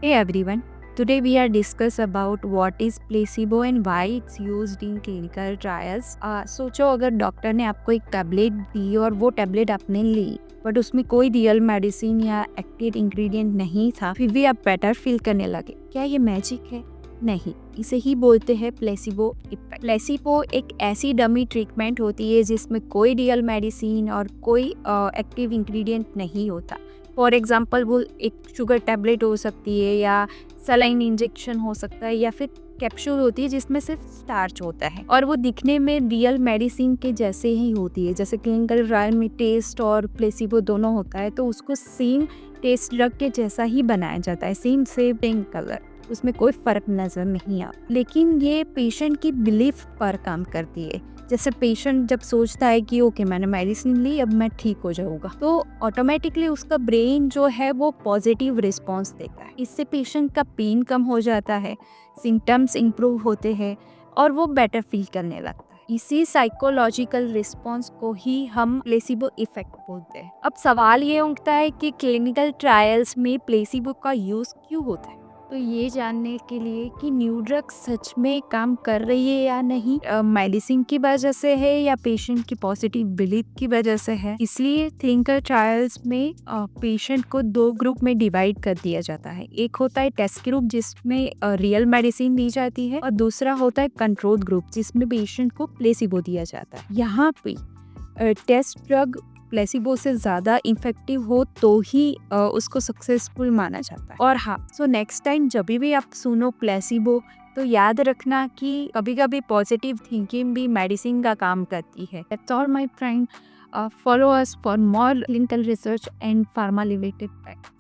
Hey everyone, today we are discuss about what is placebo and why it's used in clinical trials. सोचो अगर doctor ने आपको एक tablet दी और वो टैबलेट आपने ली बट उसमें कोई रियल मेडिसिन या एक्टिव इंग्रेडिएंट नहीं था, फिर भी आप बेटर फील करने लगे। क्या ये मैजिक है? नहीं, इसे ही बोलते हैं प्लेसिबो इफेक्ट। प्लेसिबो एक ऐसी डमी ट्रीटमेंट होती है जिसमें कोई रियल मेडिसिन और कोई एक्टिव इंग्रेडिएंट नहीं होता। फॉर एग्जाम्पल वो एक शुगर टैबलेट हो सकती है या सलाइन इंजेक्शन हो सकता है या फिर कैप्सूल होती है जिसमें सिर्फ स्टार्च होता है और वो दिखने में रियल मेडिसिन के जैसे ही होती है। जैसे क्लिनिकल ट्रायल में टेस्ट और प्लेसिबो दोनों होता है तो उसको सेम टेस्ट ड्रग के जैसा ही बनाया जाता है, सेम सेम कलर, उसमें कोई फर्क नजर नहीं आता। लेकिन ये पेशेंट की बिलीफ पर काम करती है। जैसे पेशेंट जब सोचता है कि ओके मैंने मेडिसिन ली, अब मैं ठीक हो जाऊंगा, तो ऑटोमेटिकली उसका ब्रेन जो है वो पॉजिटिव रिस्पॉन्स देता है। इससे पेशेंट का पेन कम हो जाता है, सिम्टम्स इम्प्रूव होते हैं और वो बेटर फील करने लगता है। इसी साइकोलॉजिकल रिस्पॉन्स को ही हम प्लेसिबो इफेक्ट बोलते हैं। अब सवाल ये उठता है कि क्लिनिकल ट्रायल्स में प्लेसिबो का यूज क्यों होता है। तो ये जानने के लिए कि न्यू ड्रग सच में काम कर रही है या नहीं, मेडिसिन की वजह से है या पेशेंट की पॉजिटिव बिलीफ की वजह से है, इसलिए क्लिनिकल ट्रायल्स में पेशेंट को दो ग्रुप में डिवाइड कर दिया जाता है। एक होता है टेस्ट ग्रुप जिसमें रियल मेडिसिन दी जाती है और दूसरा होता है कंट्रोल ग्रुप जिसमें पेशेंट को प्लेसिबो दिया जाता है। यहाँ पे टेस्ट ड्रग प्लेसिबो से ज़्यादा इफेक्टिव हो तो ही उसको सक्सेसफुल माना जाता है। और हाँ, सो नेक्स्ट टाइम जब भी आप सुनो प्लेसिबो तो याद रखना कि कभी कभी पॉजिटिव थिंकिंग भी मेडिसिन का काम करती है। That's all my friend, follow us for more clinical research and pharma related fact.